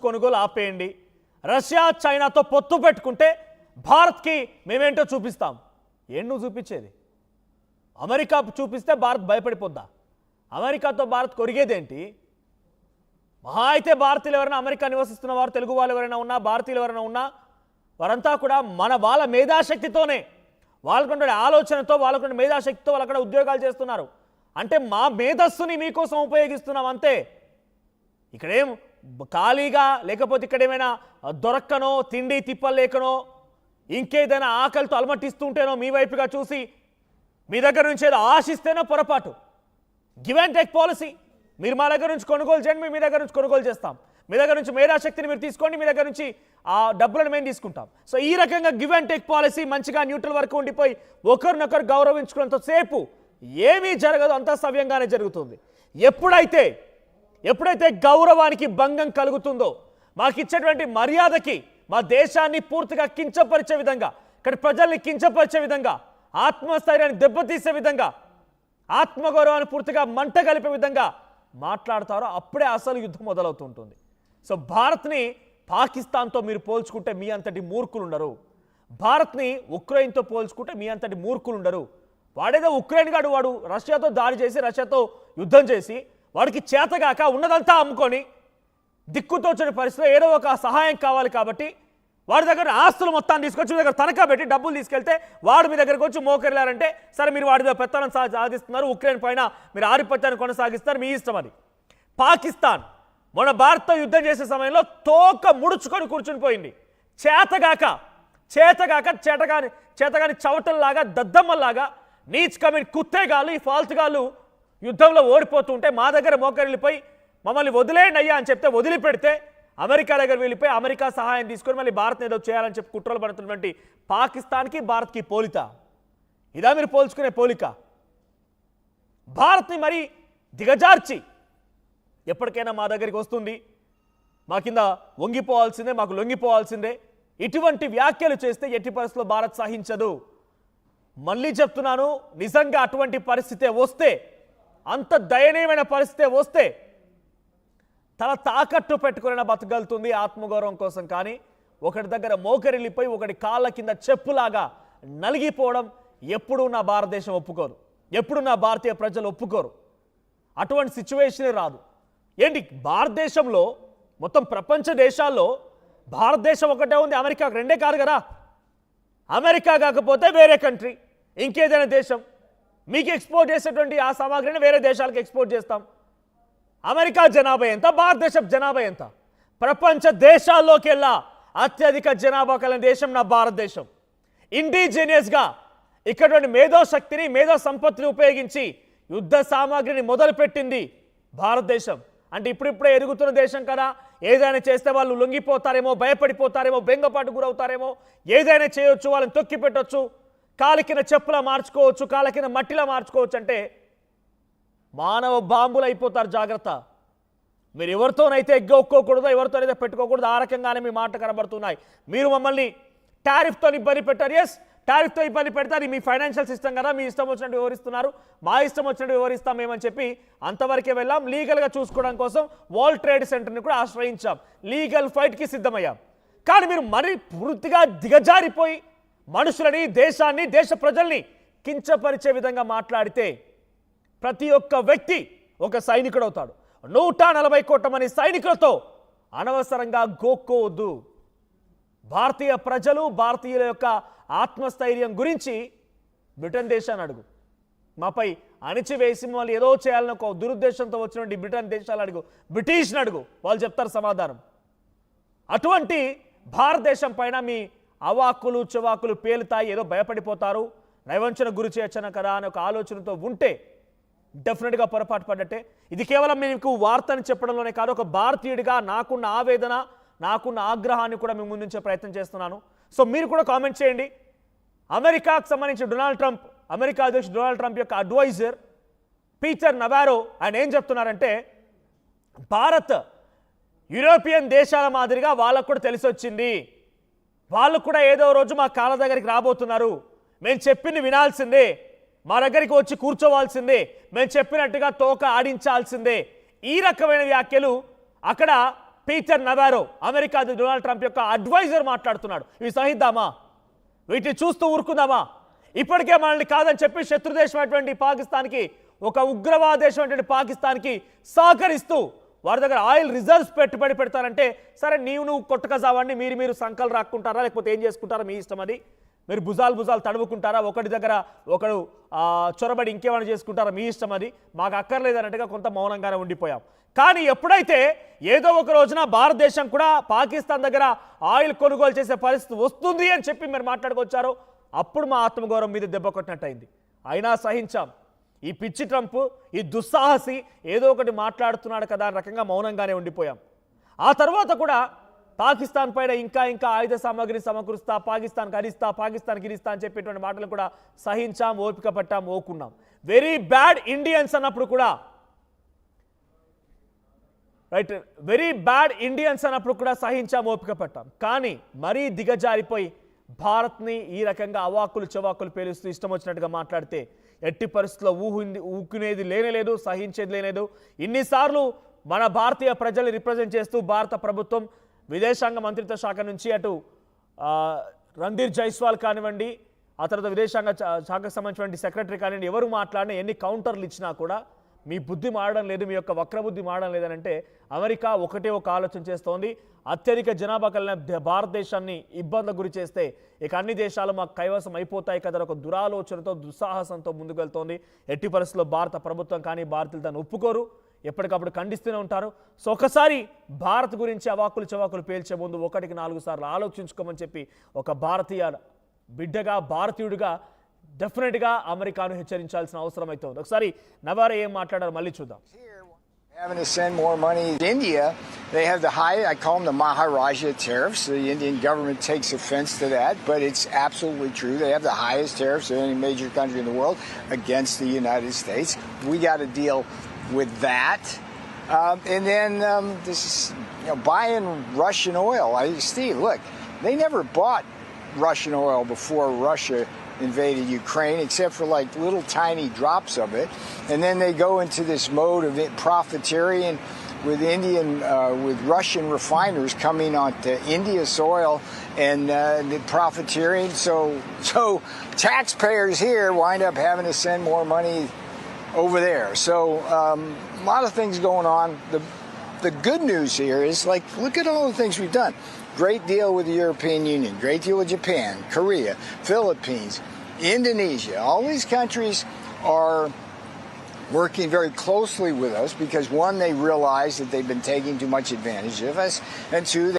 కొనుగోలు ఆపేయండి, రష్యా చైనాతో పొత్తు పెట్టుకుంటే భారత్కి మేమేంటో చూపిస్తాం. ఏం నువ్వు చూపించేది? అమెరికా చూపిస్తే భారత్ భయపడిపోద్దా? అమెరికాతో భారత్ కొరిగేదేంటి? మహా అయితే భారతీయులు ఎవరైనా అమెరికా నివసిస్తున్న వారు, తెలుగు వాళ్ళు ఎవరైనా ఉన్నా, భారతీయులు ఎవరైనా ఉన్నా, వారంతా కూడా వాళ్ళ మేధాశక్తితోనే, వాళ్ళకుండే ఆలోచనతో, వాళ్ళకుండే మేధాశక్తితో వాళ్ళు అక్కడ ఉద్యోగాలు చేస్తున్నారు. అంటే మా మేధస్సుని మీకోసం ఉపయోగిస్తున్నాం అంతే. ఇక్కడేం ఖాళీగా లేకపోతే ఇక్కడ ఏమైనా దొరక్కనో, తిండి తిప్పలు లేకనో, ఇంకేదైనా ఆకలితో అలమటిస్తుంటేనో మీ వైపుగా చూసి మీ దగ్గర నుంచి ఏదో ఆశిస్తేనో పొరపాటు. Give and take policy. మీరు మా దగ్గర నుంచి కొనుగోలు చేయండి, మేము మీ దగ్గర నుంచి కొనుగోలు చేస్తాం. మీ దగ్గర నుంచి మేధాశక్తిని మీరు తీసుకోండి, మీ దగ్గర నుంచి ఆ డబ్బులను మేము తీసుకుంటాం. సో ఈ రకంగా గివ్ అండ్ టేక్ పాలసీ మంచిగా న్యూట్రల్ వరకు ఉండిపోయి ఒకరినొకరు గౌరవించుకున్నంత సేపు ఏమీ జరగదు, అంతా సవ్యంగానే జరుగుతుంది. ఎప్పుడైతే గౌరవానికి భంగం కలుగుతుందో, మాకు ఇచ్చేటువంటి మర్యాదకి, మా దేశాన్ని పూర్తిగా కించపరిచే విధంగా, ఇక్కడ ప్రజల్ని కించపరిచే విధంగా, ఆత్మస్థైర్యాన్ని దెబ్బతీసే విధంగా, ఆత్మగౌరవాన్ని పూర్తిగా మంట కలిపే విధంగా మాట్లాడతారో అప్పుడే అసలు యుద్ధం మొదలవుతుంటుంది. సో భారత్ని పాకిస్తాన్తో మీరు పోల్చుకుంటే మీ అంతటి మూర్ఖులు ఉండరు. భారత్ని ఉక్రెయిన్తో పోల్చుకుంటే మీ అంతటి మూర్ఖులు ఉండరు. వాడేదో ఉక్రెయిన్ గాడు, వాడు రష్యాతో దాడి చేసి, రష్యాతో యుద్ధం చేసి, వాడికి చేతగాక ఉన్నదంతా అమ్ముకొని దిక్కుతోచని పరిస్థితిలో ఏదో ఒక సహాయం కావాలి కాబట్టి వాడి దగ్గర ఆస్తులు మొత్తాన్ని తీసుకొచ్చి మీ దగ్గర తనఖా పెట్టి డబ్బులు తీసుకెళ్తే వాడు మీ దగ్గరకు వచ్చి మోకరిల్లారంటే సరే మీరు వాడి పెత్తనం సాధిస్తున్నారు, ఉక్రెయిన్ పైన మీరు ఆధిపత్యాన్ని కొనసాగిస్తారు, మీ ఇష్టం అది. పాకిస్తాన్ మన భారత్తో యుద్ధం చేసే సమయంలో తోక ముడుచుకొని కూర్చుని పోయింది. చేతగాని చవటల్లాగా, దద్దమ్మల్లాగా, నీచ్ కమిన్ కుత్తేగాళ్ళు, ఈ ఫాల్తుగాళ్ళు యుద్ధంలో ఓడిపోతుంటే మా దగ్గర మోకరిల్లిపోయి మమ్మల్ని వదిలేయండి అయ్యా అని చెప్తే వదిలిపెడితే అమెరికా దగ్గర వెళ్ళిపోయి అమెరికా సహాయం తీసుకొని మళ్ళీ భారత్ ఏదో చేయాలని చెప్పి కుట్రలు పడుతున్నటువంటి పాకిస్తాన్కి భారత్కి పోలిక ఇదా? మీరు పోల్చుకునే పోలిక? భారత్ని మరీ దిగజార్చి ఎప్పటికైనా మా దగ్గరికి వస్తుంది, మా కింద వంగిపోవాల్సిందే, మాకు లొంగిపోవాల్సిందే, ఇటువంటి వ్యాఖ్యలు చేస్తే ఎట్టి పరిస్థితుల్లో భారత్ సహించదు. మళ్ళీ చెప్తున్నాను, నిజంగా అటువంటి పరిస్థితే వస్తే, అంత దయనీయమైన పరిస్థితే వస్తే తల తాకట్టు పెట్టుకుని బతకగలుగుతుంది ఆత్మగౌరవం కోసం. కానీ ఒకటి దగ్గర మోకరిల్లిపోయి ఒకటి కాళ్ళ కింద చెప్పులాగా నలిగిపోవడం ఎప్పుడూ నా భారతదేశం ఒప్పుకోరు, ఎప్పుడు నా భారతీయ ప్రజలు ఒప్పుకోరు. అటువంటి సిచ్యువేషనే రాదు. ఏంటి భారతదేశంలో మొత్తం ప్రపంచ దేశాల్లో భారతదేశం ఒకటే ఉంది, అమెరికా రెండే కాదు కదా. అమెరికా కాకపోతే వేరే కంట్రీ, ఇంకేదైనా దేశం మీకు ఎక్స్పోర్ట్ చేసేటువంటి ఆ సామాగ్రిని వేరే దేశాలకు ఎక్స్పోర్ట్ చేస్తాం. అమెరికా జనాభా ఎంత, భారతదేశం జనాభా ఎంత? ప్రపంచ దేశాల్లోకెల్లా అత్యధిక జనాభా కలిగిన దేశం నా భారతదేశం. ఇండిజినియస్గా ఇక్కడటువంటి మేధో శక్తిని, మేధో సంపత్తిని ఉపయోగించి యుద్ధ సామాగ్రిని మొదలుపెట్టింది భారతదేశం. అంటే ఇప్పుడిప్పుడే ఎదుగుతున్న దేశం కదా, ఏదైనా చేస్తే వాళ్ళు లొంగిపోతారేమో, భయపడిపోతారేమో, బెంగపాటు గురవుతారేమో, ఏదైనా చేయొచ్చు, వాళ్ళని తొక్కి పెట్టొచ్చు, కాలికిన చెప్పులా మార్చుకోవచ్చు, కాలికిన మట్టిలా మార్చుకోవచ్చు. అంటే మానవ బాంబులు అయిపోతారు, జాగ్రత్త. మీరు ఎవరితోనైతే ఎగ్గొక్కోకూడదో, ఎవరితోనైతే పెట్టుకోకూడదు, ఆ రకంగానే మీ మాట కనబడుతున్నాయి. మీరు మమ్మల్ని టారిఫ్తో ఇబ్బంది పెట్టారు. ఎస్, టారిఫ్తో ఇబ్బంది పెడతారు, మీ ఫైనాన్షియల్ సిస్టమ్ కదా, మీ ఇష్టం వచ్చినట్టు వివరిస్తున్నారు, మా ఇష్టం వచ్చినట్టు వివరిస్తామేమని చెప్పి అంతవరకే వెళ్ళాం. లీగల్గా చూసుకోవడం కోసం వరల్డ్ ట్రేడ్ సెంటర్ని కూడా ఆశ్రయించాం, లీగల్ ఫైట్కి సిద్ధమయ్యాం. కానీ మీరు మరీ పూర్తిగా దిగజారిపోయి మనుషులని, దేశాన్ని, దేశ ప్రజల్ని కించపరిచే విధంగా మాట్లాడితే ప్రతి ఒక్క వ్యక్తి ఒక సైనికుడు అవుతాడు. 140 కోట్ల మంది సైనికులతో అనవసరంగా గోక్కోవద్దు. భారతీయ ప్రజలు, భారతీయుల యొక్క ఆత్మస్థైర్యం గురించి బ్రిటన్ దేశాన్ని అడుగు. మాపై అణిచివేసి మమ్మల్ని ఏదో చేయాలని ఒక దురుద్దేశంతో వచ్చినటువంటి బ్రిటన్ దేశాలు అడుగు, బ్రిటిష్ని అడుగు, వాళ్ళు చెప్తారు సమాధానం. అటువంటి భారతదేశం పైన మీ అవాకులు చెవాకులు పేలుతాయి, ఏదో భయపడిపోతారు, నైవంచన గురి చేయొచ్చన కదా అనే ఒక ఆలోచనతో ఉంటే డెఫినెట్గా పొరపాటు పడ్డట్టే. ఇది కేవలం మీకు వార్తని చెప్పడంలోనే కాదు, ఒక భారతీయుడిగా నాకున్న ఆవేదన, నాకున్న ఆగ్రహాన్ని కూడా మేము ముందుంచే ప్రయత్నం చేస్తున్నాను. సో మీరు కూడా కామెంట్ చేయండి. అమెరికాకు సంబంధించి అమెరికా అధ్యక్షుడు డొనాల్డ్ ట్రంప్ యొక్క అడ్వైజర్ పీటర్ నవారో ఆయన ఏం చెప్తున్నారంటే, భారత్ యూరోపియన్ దేశాల మాదిరిగా వాళ్ళకు కూడా తెలిసి వచ్చింది, వాళ్ళు కూడా ఏదో రోజు మా కాళ్ళ దగ్గరికి రాబోతున్నారు, మేము చెప్పింది వినాల్సిందే, మా దగ్గరికి వచ్చి కూర్చోవాల్సిందే, మేము చెప్పినట్టుగా తోక ఆడించాల్సిందే. ఈ రకమైన వ్యాఖ్యలు అక్కడ పీటర్ నవారో, అమెరికా డొనాల్డ్ ట్రంప్ యొక్క అడ్వైజర్ మాట్లాడుతున్నాడు. ఇవి సహిద్దామా? వీటిని చూస్తూ ఊరుకుందామా? ఇప్పటికే మనల్ని కాదని చెప్పి శత్రుదేశం అటువంటి పాకిస్తాన్కి, ఒక ఉగ్రవాద దేశం అటువంటి పాకిస్తాన్కి సహకరిస్తూ వారి దగ్గర ఆయిల్ రిజర్వ్స్ పెట్టుబడి పెడతారంటే, సరే నువ్వు కొట్టకజావాడిని మీరు సంకలు రాక్కుంటారా, లేకపోతే ఏం చేసుకుంటారా మీ ఇష్టం. అది మీరు భుజాలు తడువుకుంటారా, ఒకటి దగ్గర ఒకడు చొరబడి ఇంకేమైనా చేసుకుంటారా మీ ఇష్టం. అది మాకు అక్కర్లేదు అన్నట్టుగా కొంత మౌనంగానే ఉండిపోయాం. కానీ ఎప్పుడైతే ఏదో ఒక రోజున భారతదేశం కూడా పాకిస్తాన్ దగ్గర ఆయిల్ కొనుగోలు చేసే పరిస్థితి వస్తుంది అని చెప్పి మీరు మాట్లాడుకొచ్చారో, అప్పుడు మా ఆత్మగౌరవం మీద దెబ్బ కొట్టినట్టయింది. అయినా సహించాం. ఈ పిచ్చి ట్రంప్, ఈ దుస్సాహసి ఏదో ఒకటి మాట్లాడుతున్నాడు కదా అని రకంగా మౌనంగానే ఉండిపోయాం. ఆ తర్వాత కూడా పాకిస్తాన్ పైన ఇంకా ఆయుధ సామాగ్రి సమకూరుస్తా, పాకిస్తాన్కి అరిస్తా, పాకిస్తాన్కి ఇరిస్తా అని చెప్పేటువంటి మాటలు కూడా సహించాం, ఓపిక పట్టాం, ఓకున్నాం. వెరీ బ్యాడ్ ఇండియన్స్ అన్నప్పుడు కూడా, రైట్, వెరీ బ్యాడ్ ఇండియన్స్ అన్నప్పుడు కూడా సహించాం, ఓపిక పట్టాం. కానీ మరీ దిగజారిపోయి భారత్ని ఈ రకంగా అవాకులు చవాకులు పేలుస్తూ ఇష్టం వచ్చినట్టుగా మాట్లాడితే ఎట్టి పరిస్థితుల్లో ఊకునేది లేనేలేదు, సహించేది లేనేదు. ఇన్నిసార్లు మన భారతీయ ప్రజల్ని రిప్రజెంట్ చేస్తూ భారత ప్రభుత్వం విదేశాంగ మంత్రిత్వ శాఖ నుంచి అటు రణ్ధీర్ జైస్వాల్ కానివ్వండి, ఆ తర్వాత విదేశాంగ శాఖకు సంబంధించిన సెక్రటరీ కానివ్వండి, ఎవరు మాట్లాడినా ఎన్ని కౌంటర్లు ఇచ్చినా కూడా మీ బుద్ధి మారడం లేదు, మీ యొక్క వక్రబుద్ధి మారడం లేదనంటే అమెరికా ఒకటే ఒక ఆలోచన చేస్తోంది. అత్యధిక జనాభా కలిగిన భారతదేశాన్ని ఇబ్బందులకు గురి చేస్తే ఇక అన్ని దేశాలు మాకు కైవసం అయిపోతాయి కదా ఒక దురాలోచనతో, దుస్సాహసంతో ముందుకు వెళ్తోంది. ఎట్టి పరిస్థితుల్లో భారత ప్రభుత్వం కానీ భారతీయులు దాన్ని ఒప్పుకోరు, ఎప్పటికప్పుడు ఖండిస్తూనే ఉంటారు. సో ఒకసారి భారత్ గురించి అవాకులు చవాకులు పేల్చే ముందు 1-4 సార్లు ఆలోచించుకోమని చెప్పి ఒక భారతీయ బిడ్డగా, భారతీయుడిగా డెఫినెట్గా అమెరికాను హెచ్చరించాల్సిన అవసరం అయితే ఉంది. ఒకసారి నవారో ఏం మాట్లాడారు మళ్ళీ చూద్దాం. Having to send more money to India, they have the high, I call them the Maharaja tariffs. The Indian government takes offense to that, but it's absolutely true. They have the highest tariffs of any major country in the world against the United States. We got to deal with that. And then this is, buying Russian oil. Steve, look, they never bought Russian oil before Russia invaded Ukraine, except for like little tiny drops of it, and then they go into this mode of profiteering with with Russian refiners coming onto India soil and profiteering. So taxpayers here wind up having to send more money over there. So a lot of things going on. The good news here is, like, look at all the things we've done. Great deal with the European Union, great deal with Japan, Korea, Philippines, Indonesia. All these countries are working very closely with us because, one, they realize that they've been taking too much advantage of us, and two,